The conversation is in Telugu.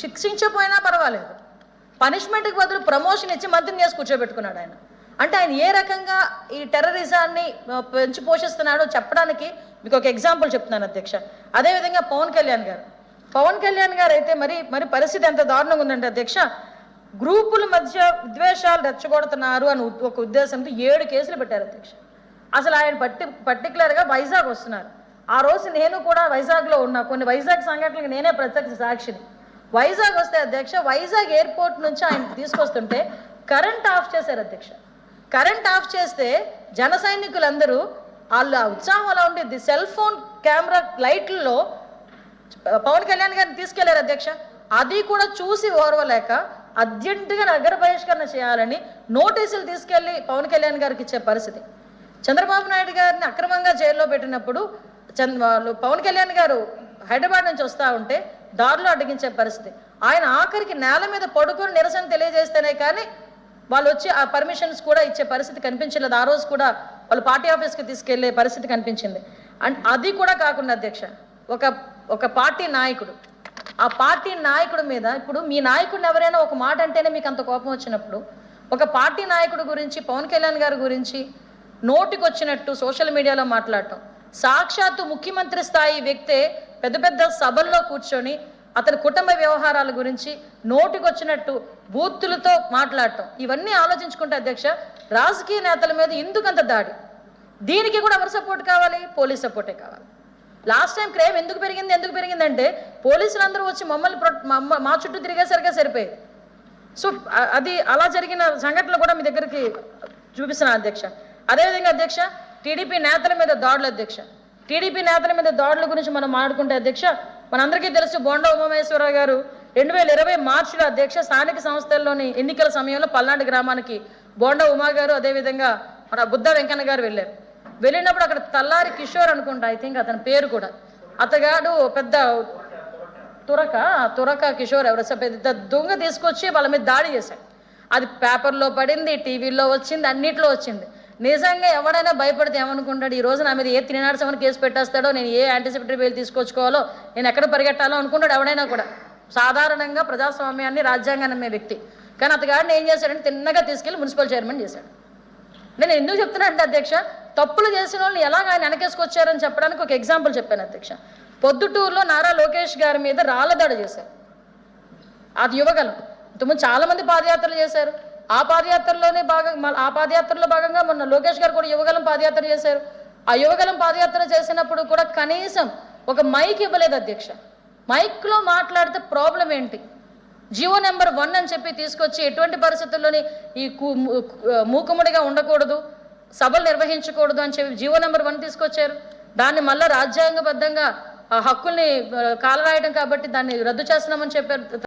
శిక్షించకపోయినా పర్వాలేదు, పనిష్మెంట్కి బదులు ప్రమోషన్ ఇచ్చి మంత్రిని చేసి కూర్చోబెట్టుకున్నాడు ఆయన. అంటే ఆయన ఏ రకంగా ఈ టెర్రరిజాన్ని పెంచి పోషిస్తున్నాడో చెప్పడానికి మీకు ఒక ఎగ్జాంపుల్ చెప్తున్నాను అధ్యక్ష. అదేవిధంగా పవన్ కళ్యాణ్ గారు అయితే మరి పరిస్థితి ఎంత దారుణంగా ఉందంటే అధ్యక్ష, గ్రూపుల మధ్య విద్వేషాలు రెచ్చగొడుతున్నారు అని ఒక ఉద్దేశంతో 7 కేసులు పెట్టారు అధ్యక్ష. అసలు ఆయన పర్టికులర్గా వైజాగ్ వస్తున్నారు. ఆ రోజు నేను కూడా వైజాగ్లో ఉన్నా, కొన్ని వైజాగ్ సంఘటనలకు నేనే ప్రత్యక్ష సాక్షిని. వైజాగ్ వస్తే అధ్యక్ష, వైజాగ్ ఎయిర్పోర్ట్ నుంచి ఆయన తీసుకొస్తుంటే కరెంట్ ఆఫ్ చేశారు అధ్యక్ష. కరెంట్ ఆఫ్ చేస్తే జన సైనికులందరూ వాళ్ళ ఉత్సాహం అలా ఉండేది, సెల్ ఫోన్ కెమెరా లైట్లలో పవన్ కళ్యాణ్ గారిని తీసుకెళ్లారు అధ్యక్ష. అది కూడా చూసి ఓర్వలేక అర్జెంటుగా నగర బహిష్కరణ చేయాలని నోటీసులు తీసుకెళ్లి పవన్ కళ్యాణ్ గారికి ఇచ్చే పరిస్థితి. చంద్రబాబు నాయుడు గారిని అక్రమంగా జైల్లో పెట్టినప్పుడు పవన్ కళ్యాణ్ గారు హైదరాబాద్ నుంచి వస్తూ ఉంటే దారిలో అడ్డగించే పరిస్థితి. ఆయన ఆఖరికి నేల మీద పడుకొని నిరసన తెలియజేస్తేనే కానీ వాళ్ళు వచ్చి ఆ పర్మిషన్స్ కూడా ఇచ్చే పరిస్థితి కనిపించలేదు. ఆ రోజు కూడా వాళ్ళు పార్టీ ఆఫీస్కి తీసుకెళ్లే పరిస్థితి కనిపించింది. అండ్ అది కూడా కాకుండా అధ్యక్ష, ఒక పార్టీ నాయకుడు, ఆ పార్టీ నాయకుడి మీద, ఇప్పుడు మీ నాయకుడిని ఎవరైనా ఒక మాట అంటేనే మీకు అంత కోపం వచ్చినప్పుడు, ఒక పార్టీ నాయకుడి గురించి, పవన్ కళ్యాణ్ గారి గురించి నోటికి వచ్చినట్టు సోషల్ మీడియాలో మాట్లాడటం, సాక్షాత్తు ముఖ్యమంత్రి స్థాయి వ్యక్తే పెద్ద పెద్ద సభల్లో కూర్చొని అతని కుటుంబ వ్యవహారాల గురించి నోటికి వచ్చినట్టు బూతులతో మాట్లాడటం, ఇవన్నీ ఆలోచించుకుంటే అధ్యక్ష, రాజకీయ నేతల మీద ఎందుకంత దాడి? దీనికి కూడా ఎవరి సపోర్ట్ కావాలి? పోలీస్ సపోర్టే కావాలి. లాస్ట్ టైం క్రైమ్ ఎందుకు పెరిగిందంటే పోలీసులందరూ వచ్చి మా చుట్టూ తిరిగేసరిగా సరిపోయేది. సో అది అలా జరిగిన సంఘటనలు కూడా మీ దగ్గరికి చూపిస్తున్నాను అధ్యక్ష. అదేవిధంగా అధ్యక్ష, టీడీపీ నేతల మీద దాడులు అధ్యక్ష. టీడీపీ నేతల మీద దాడుల గురించి మనం మాట్లాడుకుంటే అధ్యక్ష, మనందరికీ తెలుసు బోండా ఉమామహేశ్వరరావు గారు 2020 మార్చిలో అధ్యక్ష స్థానిక సంస్థల్లోని ఎన్నికల సమయంలో పల్నాడు గ్రామానికి బోండా ఉమా గారు అదేవిధంగా మన బుద్ధ వెంకన్న గారు వెళ్ళినప్పుడు అక్కడ తల్లారి కిషోర్ అనుకుంటా, ఐ థింక్ అతని పేరు కూడా, అతగాడు పెద్ద తురక కిషోర్ ఎవరు పెద్ద దొంగ తీసుకొచ్చి వాళ్ళ మీద దాడి చేశాడు. అది పేపర్లో పడింది, టీవీలో వచ్చింది, అన్నిట్లో వచ్చింది. నిజంగా ఎవడైనా భయపడితే ఏమనుకుంటాడు, ఈ రోజు నా మీద ఏ 307 కేసు పెట్టేస్తాడో, నేను ఏ యాంటిసిపేటరీ బెయిల్ తీసుకొచ్చుకోవాలో, నేను ఎక్కడ పరిగెట్టాలో అనుకుంటాడు ఎవడైనా కూడా. సాధారణంగా ప్రజాస్వామ్యాన్ని, రాజ్యాంగాన్ని నమ్మే వ్యక్తి. కానీ అతగాడిని ఏం చేశాడంటే తిన్నగా తీసుకెళ్లి మున్సిపల్ చైర్మన్ చేశాడు. నేను ఎందుకు చెప్తున్నానంటే అధ్యక్ష, తప్పులు చేసిన వాళ్ళని ఎలాగ ఆయన వెనకేసుకొచ్చారని చెప్పడానికి ఒక ఎగ్జాంపుల్ చెప్పాను అధ్యక్ష. పొద్దుటూరులో నారా లోకేష్ గారి మీద రాళ్ల దాడి చేశారు. అది యువగలం. ఇంతకుముందు చాలా మంది పాదయాత్రలు చేశారు. ఆ పాదయాత్రలో భాగంగా మొన్న లోకేష్ గారు కూడా యువగలం పాదయాత్ర చేశారు. ఆ యువగలం పాదయాత్ర చేసినప్పుడు కూడా కనీసం ఒక మైక్ ఇవ్వలేదు అధ్యక్ష. మైక్లో మాట్లాడితే ప్రాబ్లం ఏంటి? జీవో నెంబర్ 1 అని చెప్పి తీసుకొచ్చి ఎటువంటి పరిస్థితుల్లోని ఈ మూకుముడిగా ఉండకూడదు, సభలు నిర్వహించకూడదు అని చెప్పి జీవో నెంబర్ 1 తీసుకొచ్చారు. దాన్ని మళ్ళీ రాజ్యాంగబద్ధంగా హక్కుల్ని కాలరాయడం కాబట్టి దాన్ని రద్దు చేస్తున్నామని చెప్పారు.